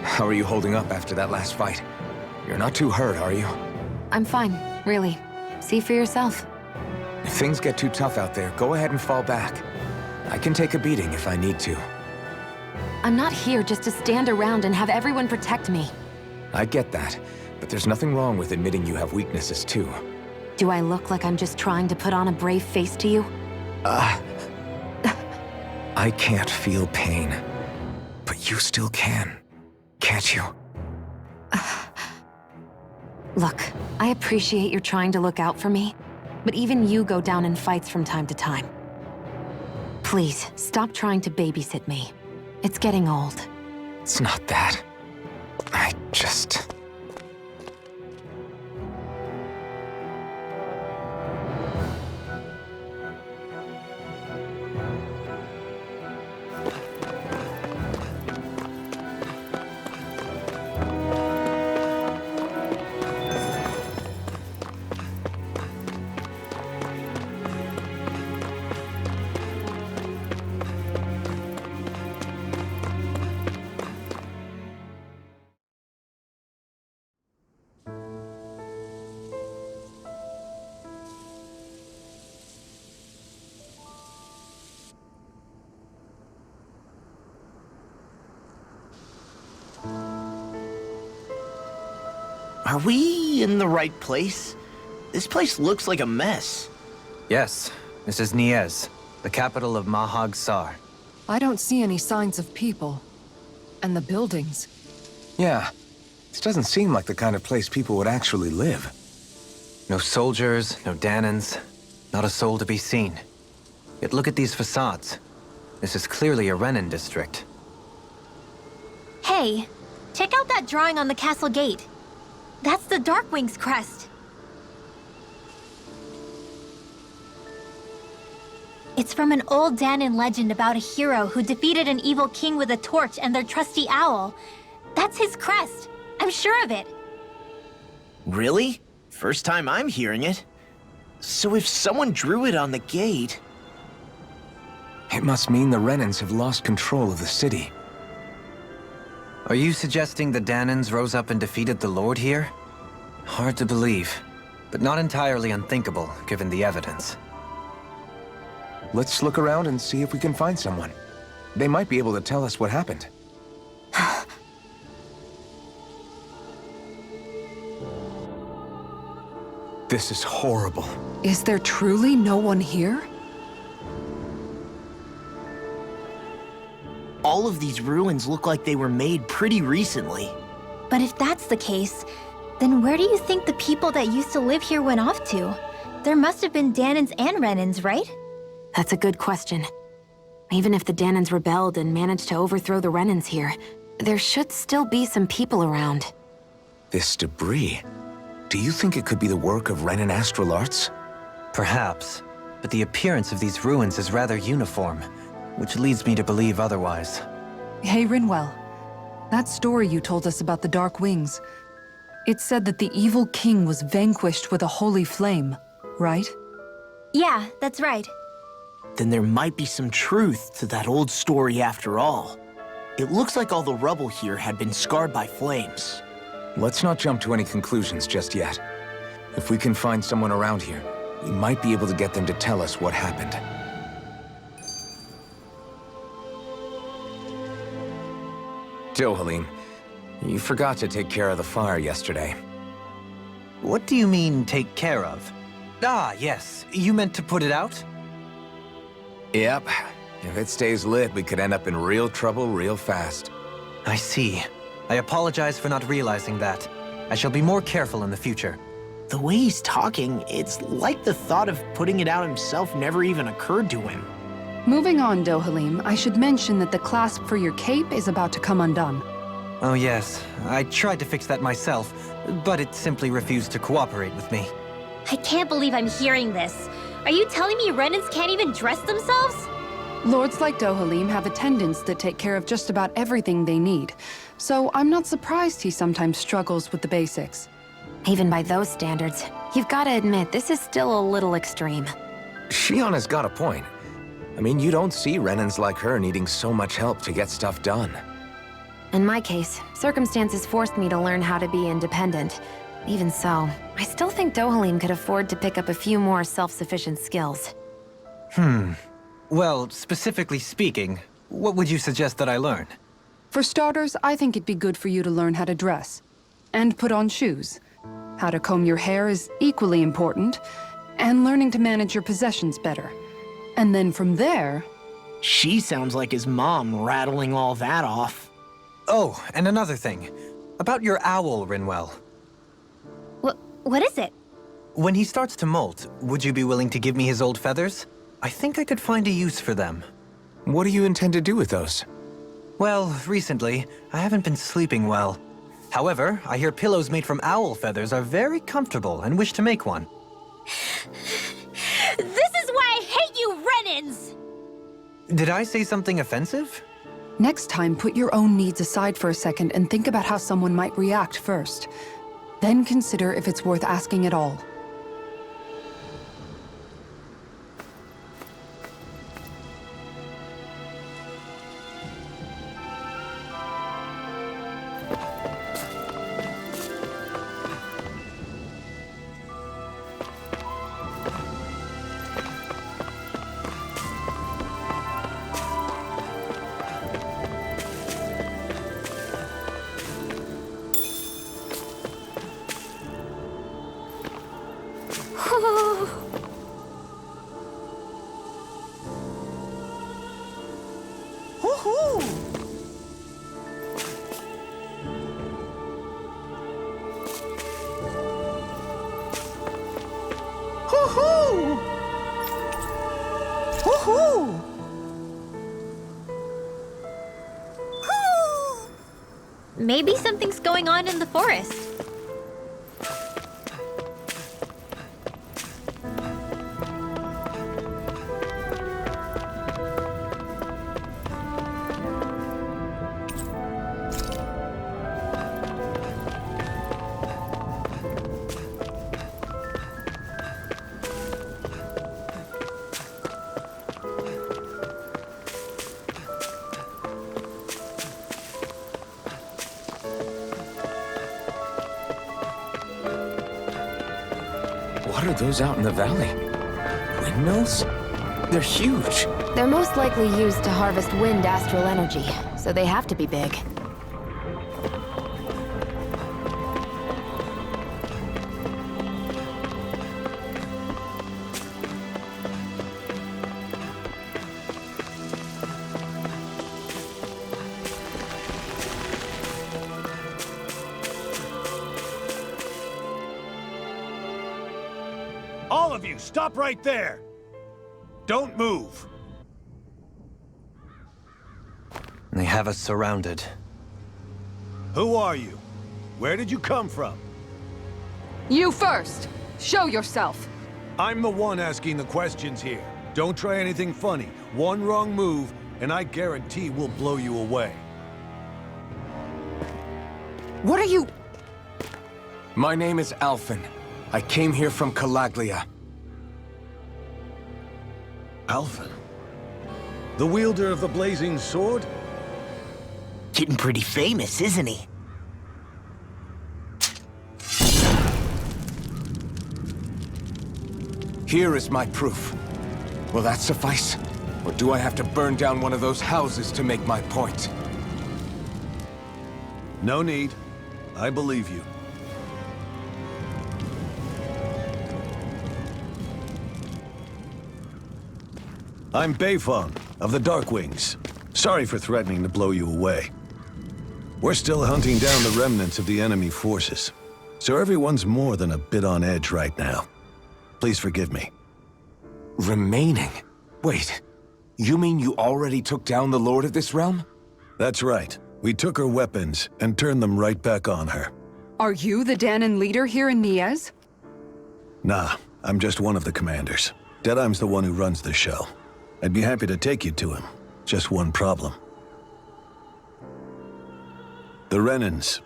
How are you holding up after that last fight? You're not too hurt, are you? I'm fine, really. See for yourself. If things get too tough out there, go ahead and fall back. I can take a beating if I need to. I'm not here just to stand around and have everyone protect me. I get that, but there's nothing wrong with admitting you have weaknesses too. Do I look like I'm just trying to put on a brave face to you? I can't feel pain. But you still can, can't you? Look, I appreciate you're trying to look out for me, but even you go down in fights from time to time. Please, stop trying to babysit me. It's getting old. It's not that. I just... Are we in the right place? This place looks like a mess. Yes, this is Niez, the capital of Mahag Saar. I don't see any signs of people. And the buildings. Yeah, this doesn't seem like the kind of place people would actually live. No soldiers, no Danans, not a soul to be seen. Yet look at these facades. This is clearly a Renan district. Hey, check out that drawing on the castle gate. That's the Darkwing's crest. It's from an old Danan legend about a hero who defeated an evil king with a torch and their trusty owl. That's his crest. I'm sure of it. Really? First time I'm hearing it. So if someone drew it on the gate... It must mean the Renans have lost control of the city. Are you suggesting the Danans rose up and defeated the Lord here? Hard to believe, but not entirely unthinkable, given the evidence. Let's look around and see if we can find someone. They might be able to tell us what happened. This is horrible. Is there truly no one here? All of these ruins look like they were made pretty recently. But if that's the case, then where do you think the people that used to live here went off to? There must have been Danans and Renans, right? That's a good question. Even if the Danans rebelled and managed to overthrow the Renans here, there should still be some people around. This debris. Do you think it could be the work of Renan astral arts? Perhaps, but the appearance of these ruins is rather uniform, which leads me to believe otherwise. Hey, Rinwell. That story you told us about the Dark Wings. It said that the evil king was vanquished with a holy flame, right? Yeah, that's right. Then there might be some truth to that old story after all. It looks like all the rubble here had been scarred by flames. Let's not jump to any conclusions just yet. If we can find someone around here, we might be able to get them to tell us what happened. Dohalim, you forgot to take care of the fire yesterday. What do you mean, take care of? Ah, yes. You meant to put it out? Yep. If it stays lit, we could end up in real trouble real fast. I see. I apologize for not realizing that. I shall be more careful in the future. The way he's talking, it's like the thought of putting it out himself never even occurred to him. Moving on, Dohalim, I should mention that the clasp for your cape is about to come undone. Oh yes, I tried to fix that myself, but it simply refused to cooperate with me. I can't believe I'm hearing this. Are you telling me Renans can't even dress themselves? Lords like Dohalim have attendants that take care of just about everything they need, so I'm not surprised he sometimes struggles with the basics. Even by those standards, you've got to admit this is still a little extreme. Shionna's got a point. I mean, you don't see Renans like her needing so much help to get stuff done. In my case, circumstances forced me to learn how to be independent. Even so, I still think Dohalim could afford to pick up a few more self-sufficient skills. Well, specifically speaking, what would you suggest that I learn? For starters, I think it'd be good for you to learn how to dress. And put on shoes. How to comb your hair is equally important. And learning to manage your possessions better. And then from there... She sounds like his mom rattling all that off. Oh, and another thing. About your owl, Rinwell. What is it? When he starts to molt, would you be willing to give me his old feathers? I think I could find a use for them. What do you intend to do with those? Well, recently, I haven't been sleeping well. However, I hear pillows made from owl feathers are very comfortable and wish to make one. This is why I hate you, Renans! Did I say something offensive? Next time, put your own needs aside for a second and think about how someone might react first. Then consider if it's worth asking at all. Maybe something's going on in the forest. What are those out in the valley? Windmills? They're huge. They're most likely used to harvest wind astral energy, so they have to be big. All of you, stop right there! Don't move! They have us surrounded. Who are you? Where did you come from? You first! Show yourself! I'm the one asking the questions here. Don't try anything funny. One wrong move, and I guarantee we'll blow you away. What are you... My name is Alphen. I came here from Calaglia. Alphen? The wielder of the blazing sword? Getting pretty famous, isn't he? Here is my proof. Will that suffice? Or do I have to burn down one of those houses to make my point? No need. I believe you. I'm Beifong, of the Darkwings. Sorry for threatening to blow you away. We're still hunting down the remnants of the enemy forces, so everyone's more than a bit on edge right now. Please forgive me. Remaining? Wait, you mean you already took down the Lord of this realm? That's right. We took her weapons and turned them right back on her. Are you the Dahnan leader here in Niez? Nah, I'm just one of the commanders. Deadeye's the one who runs the show. I'd be happy to take you to him. Just one problem. The Renans.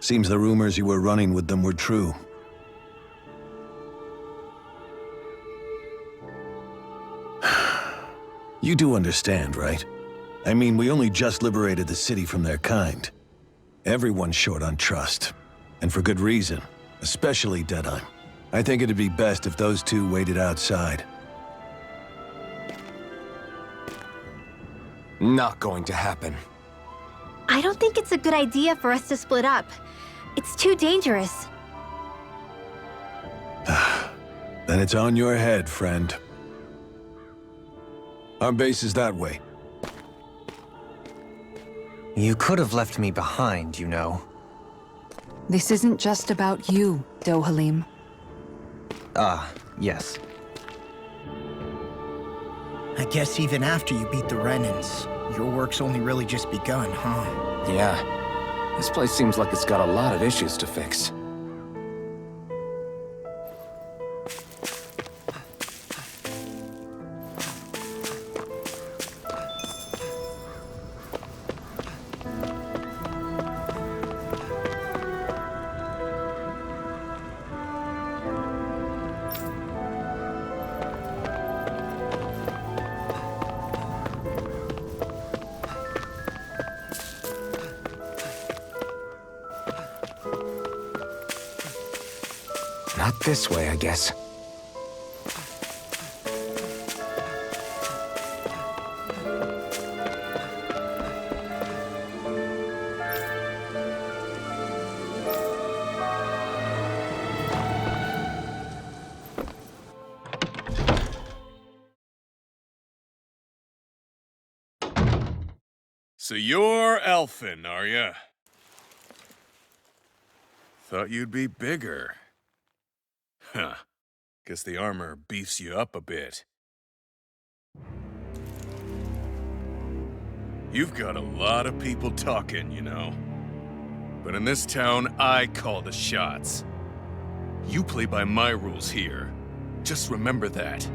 Seems the rumors you were running with them were true. You do understand, right? I mean, we only just liberated the city from their kind. Everyone's short on trust. And for good reason, especially Deadeye. I think it'd be best if those two waited outside. Not going to happen. I don't think it's a good idea for us to split up. It's too dangerous. Then it's on your head, friend. Our base is that way. You could have left me behind, you know. This isn't just about you, Dohalim. Ah, yes. I guess even after you beat the Renans, your work's only really just begun, huh? Yeah. This place seems like it's got a lot of issues to fix. Not this way, I guess. So you're Elfin, are ya? Thought you'd be bigger. Huh. Guess the armor beefs you up a bit. You've got a lot of people talking, you know. But in this town, I call the shots. You play by my rules here. Just remember that.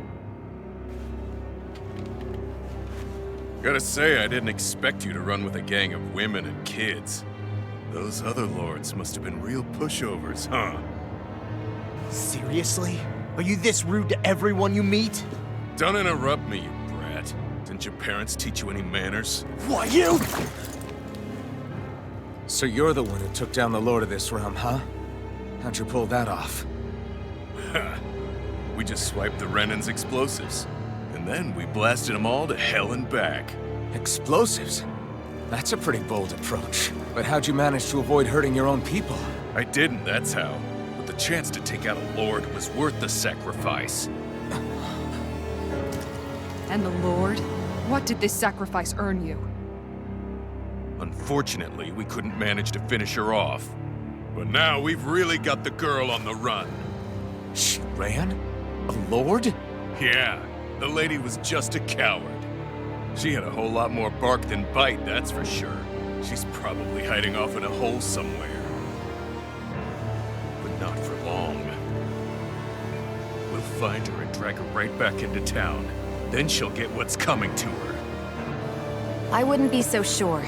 Gotta say, I didn't expect you to run with a gang of women and kids. Those other lords must have been real pushovers, huh? Seriously? Are you this rude to everyone you meet? Don't interrupt me, you brat. Didn't your parents teach you any manners? Why, you? So you're the one who took down the Lord of this realm, huh? How'd you pull that off? We just swiped the Renan's explosives. And then we blasted them all to hell and back. Explosives? That's a pretty bold approach. But how'd you manage to avoid hurting your own people? I didn't, that's how. But the chance to take out a lord was worth the sacrifice. And the Lord? What did this sacrifice earn you? Unfortunately, we couldn't manage to finish her off. But now we've really got the girl on the run. She ran? A lord? Yeah, the lady was just a coward. She had a whole lot more bark than bite, that's for sure. She's probably hiding off in a hole somewhere. But not for long. We'll find her and drag her right back into town. Then she'll get what's coming to her. I wouldn't be so sure.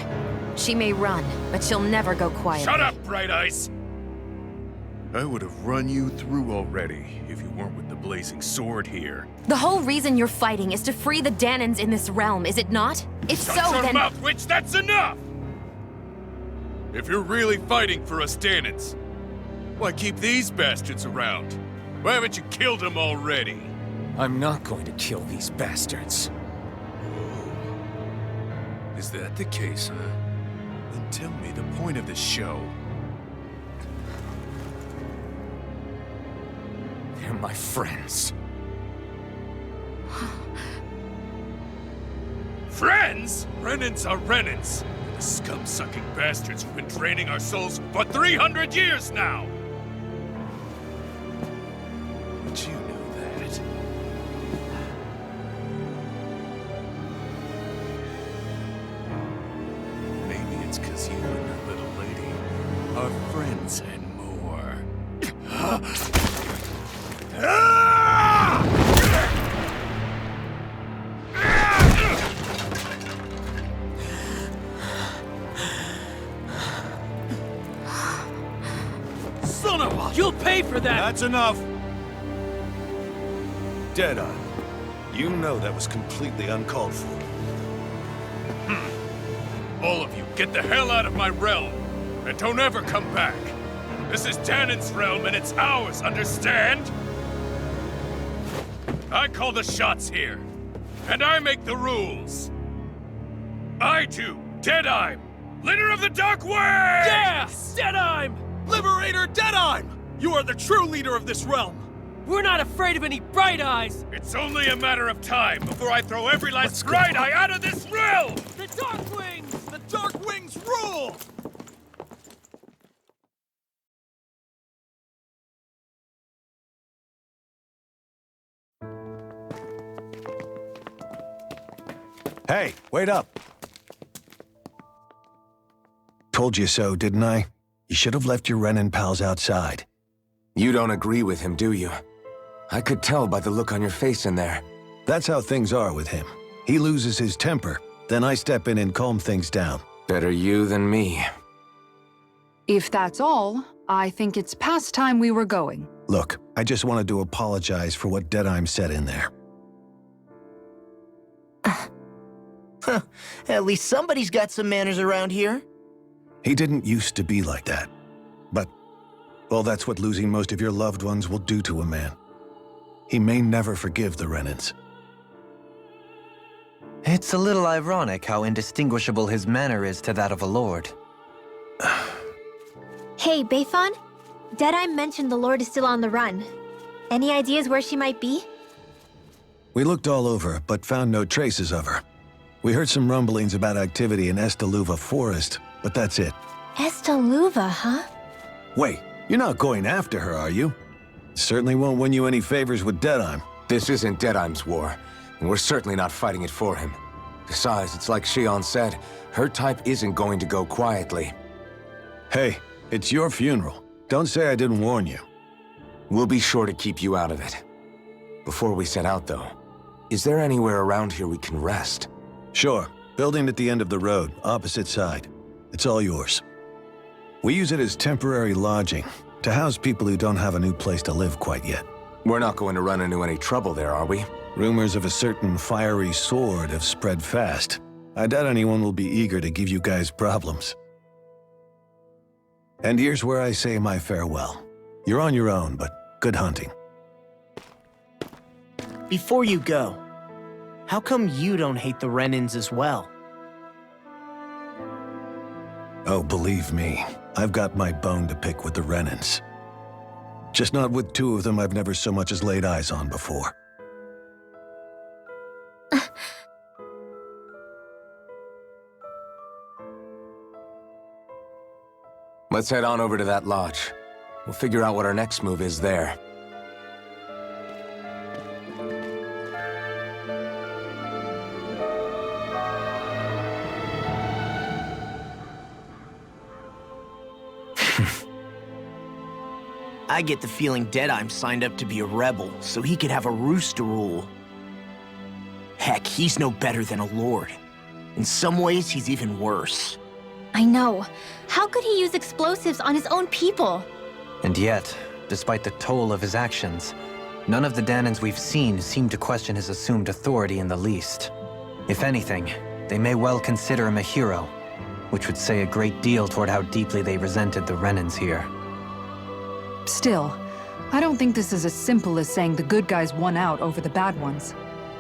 She may run, but she'll never go quiet. Shut up, Bright Eyes! I would have run you through already if you weren't with the blazing sword here. The whole reason you're fighting is to free the Danans in this realm, is it not? If so, Shut your then... mouth, witch! That's enough! If you're really fighting for us Danans, why keep these bastards around? Why haven't you killed them already? I'm not going to kill these bastards. Is that the case, huh? Then tell me the point of the show. They're my friends. Friends? Renans are Renans. The scum-sucking bastards who've been draining our souls for 300 years now! But you know that. Maybe it's 'cause you and your little lady are friends and more. Son of a... You'll pay for that! That's enough! Deadeye, you know that was completely uncalled for. All of you, get the hell out of my realm! And don't ever come back. This is Danon's realm and it's ours, understand? I call the shots here. And I make the rules. I do, Deadime, leader of the Dark Wings! Yeah! Deadime! Liberator Deadime! You are the true leader of this realm! We're not afraid of any Bright Eyes! It's only a matter of time before I throw every last Bright Eye out of this realm! The Dark Wings! The Dark Wings rule! Hey, wait up. Told you so, didn't I? You should have left your Renan pals outside. You don't agree with him, do you? I could tell by the look on your face in there. That's how things are with him. He loses his temper, then I step in and calm things down. Better you than me. If that's all, I think it's past time we were going. Look, I just wanted to apologize for what Deadime said in there. At least somebody's got some manners around here. He didn't used to be like that. But, well, that's what losing most of your loved ones will do to a man. He may never forgive the Renans. It's a little ironic how indistinguishable his manner is to that of a lord. Hey, Bayfon? Deadeye mentioned the Lord is still on the run. Any ideas where she might be? We looked all over, but found no traces of her. We heard some rumblings about activity in Estaluva Forest, but that's it. Estaluva, huh? Wait, you're not going after her, are you? Certainly won't win you any favors with Deadime. This isn't Deadime's war, and we're certainly not fighting it for him. Besides, it's like Shion said, her type isn't going to go quietly. Hey, it's your funeral. Don't say I didn't warn you. We'll be sure to keep you out of it. Before we set out, though, is there anywhere around here we can rest? Sure. Building at the end of the road, opposite side. It's all yours. We use it as temporary lodging, to house people who don't have a new place to live quite yet. We're not going to run into any trouble there, are we? Rumors of a certain fiery sword have spread fast. I doubt anyone will be eager to give you guys problems. And here's where I say my farewell. You're on your own, but good hunting. Before you go, how come you don't hate the Renans as well? Oh, believe me, I've got my bone to pick with the Renans. Just not with two of them I've never so much as laid eyes on before. Let's head on over to that lodge. We'll figure out what our next move is there. I get the feeling Deadime signed up to be a rebel so he could have a roost to rule. Heck, he's no better than a lord. In some ways, he's even worse. I know. How could he use explosives on his own people? And yet, despite the toll of his actions, none of the Danons we've seen seem to question his assumed authority in the least. If anything, they may well consider him a hero, which would say a great deal toward how deeply they resented the Renans here. Still, I don't think this is as simple as saying the good guys won out over the bad ones.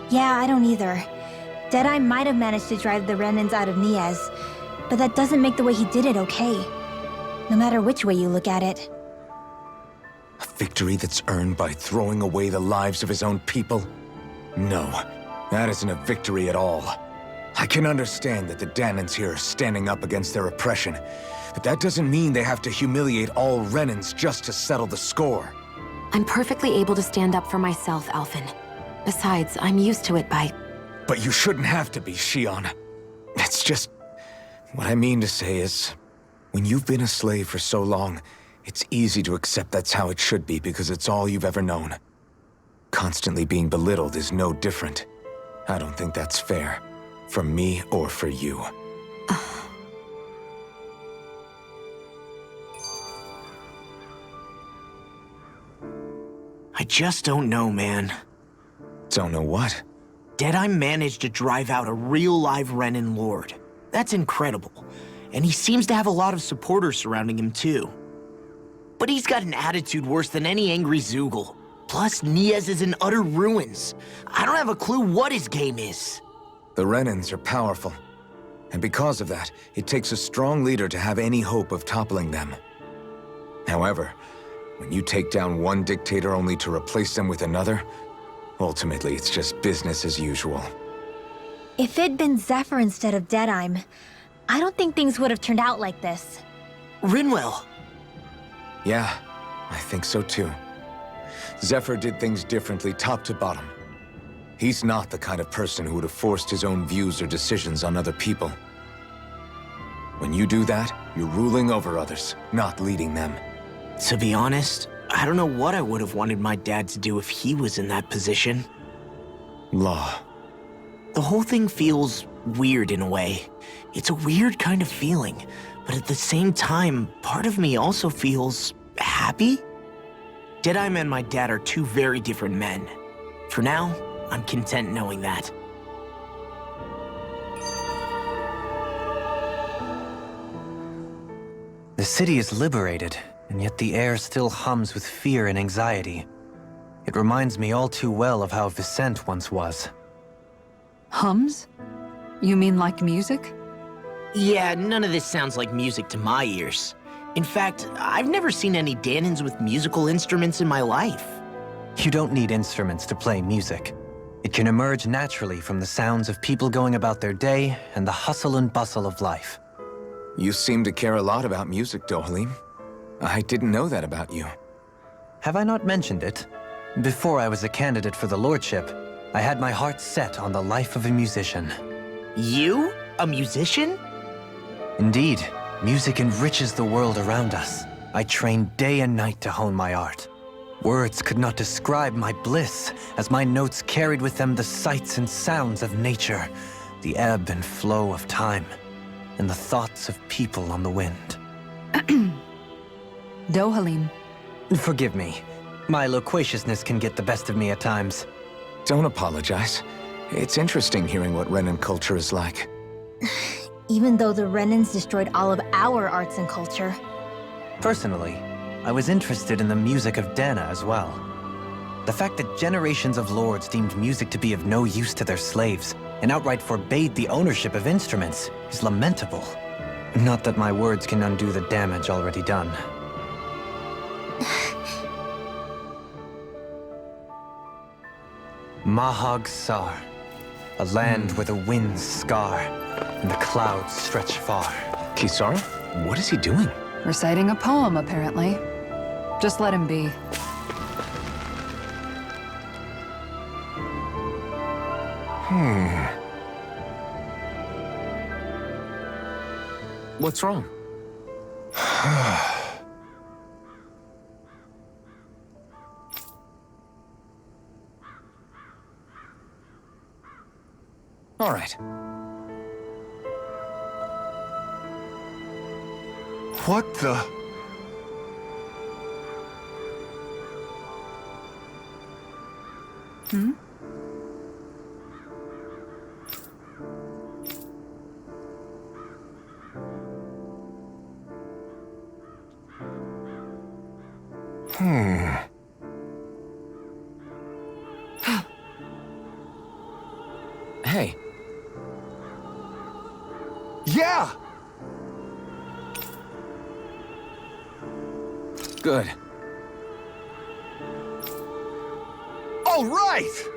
Yeah, I don't either. Deadeye might have managed to drive the Renans out of Niez, but that doesn't make the way he did it okay. No matter which way you look at it. A victory that's earned by throwing away the lives of his own people? No, that isn't a victory at all. I can understand that the Danons here are standing up against their oppression, but that doesn't mean they have to humiliate all Renans just to settle the score. I'm perfectly able to stand up for myself, Alphen. Besides, I'm used to it by... But you shouldn't have to be, Shion. It's just... What I mean to say is, when you've been a slave for so long, it's easy to accept that's how it should be because it's all you've ever known. Constantly being belittled is no different. I don't think that's fair. For me or for you. I just don't know, man. Don't know what? Deadeye managed to drive out a real live Renan lord. That's incredible. and he seems to have a lot of supporters surrounding him too. But he's got an attitude worse than any angry Zoogle. Plus, Niez is in utter ruins. I don't have a clue what his game is. The Renans are powerful, and because of that, it takes a strong leader to have any hope of toppling them. However, when you take down one dictator only to replace them with another, ultimately it's just business as usual. If it'd been Zephyr instead of Deadime, I don't think things would have turned out like this. Rinwell. Yeah, I think so too. Zephyr did things differently top to bottom. He's not the kind of person who would have forced his own views or decisions on other people. When you do that, you're ruling over others, not leading them. To be honest, I don't know what I would have wanted my dad to do if he was in that position. Law. The whole thing feels weird in a way. It's a weird kind of feeling, but at the same time, part of me also feels happy. Deadime and my dad are two very different men. For now, I'm content knowing that. The city is liberated, and yet the air still hums with fear and anxiety. It reminds me all too well of how Vicente once was. Hums? You mean like music? Yeah, none of this sounds like music to my ears. In fact, I've never seen any Dahnans with musical instruments in my life. You don't need instruments to play music. It can emerge naturally from the sounds of people going about their day and the hustle and bustle of life. You seem to care a lot about music, Dohalim. I didn't know that about you. Have I not mentioned it? Before I was a candidate for the lordship, I had my heart set on the life of a musician. You? A musician? Indeed, music enriches the world around us. I trained day and night to hone my art. Words could not describe my bliss, as my notes carried with them the sights and sounds of nature, the ebb and flow of time, and the thoughts of people on the wind. Dohalim. Forgive me. My loquaciousness can get the best of me at times. Don't apologize. It's interesting hearing what Renan culture is like. Even though the Renans destroyed all of our arts and culture. Personally, I was interested in the music of Dahna as well. The fact that generations of lords deemed music to be of no use to their slaves and outright forbade the ownership of instruments is lamentable. Not that my words can undo the damage already done. Mahag Sar, a land where the winds scar and the clouds stretch far. Kisara? What is he doing? Reciting a poem, apparently. Just let him be. What's wrong? All right. What the? Hmm? Hey. Yeah! Good. All right!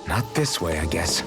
Not this way, I guess.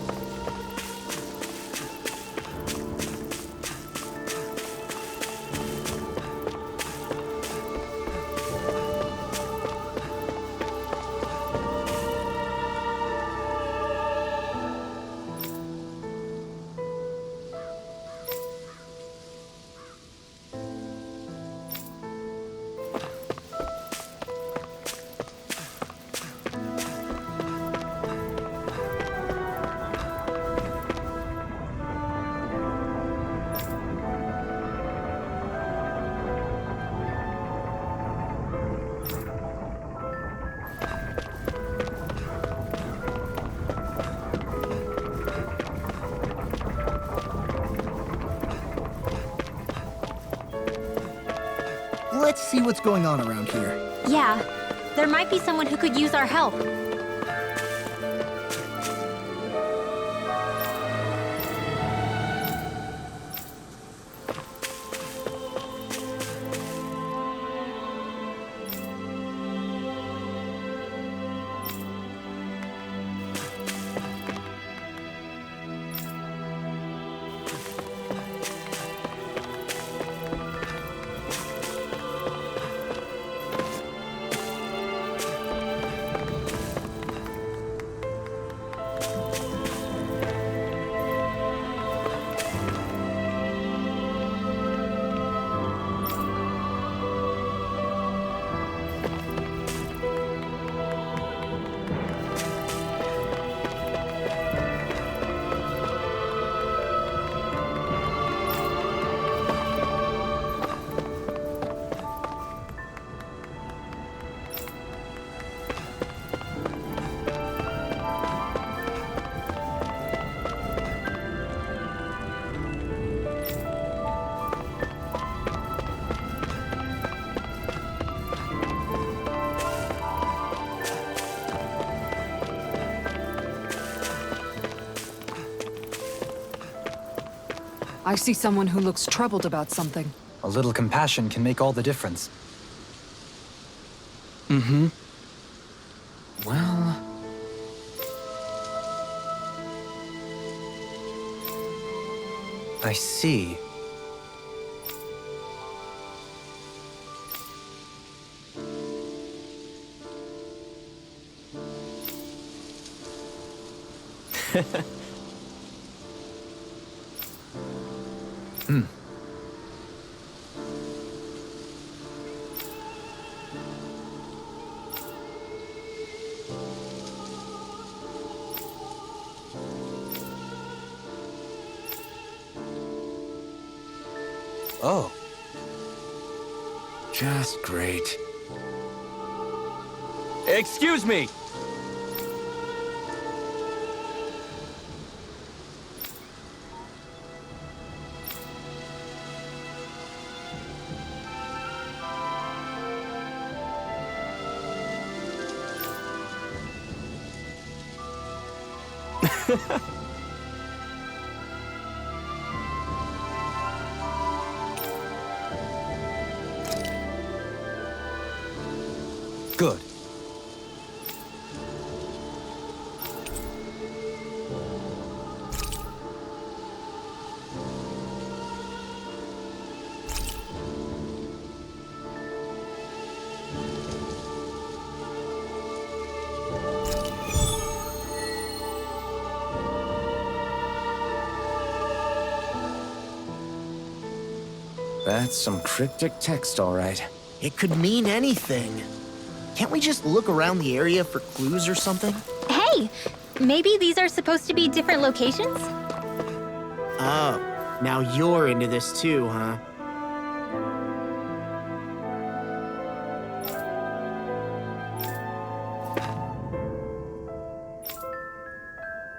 see what's going on around here. Yeah, there might be someone who could use our help. I see someone who looks troubled about something. A little compassion can make all the difference. Mm-hmm. Well... I see. Oh. Just great. Excuse me! Good. That's some cryptic text, all right. It could mean anything. Can't we just look around the area for clues or something? Hey, maybe these are supposed to be different locations? Oh, now you're into this too, huh?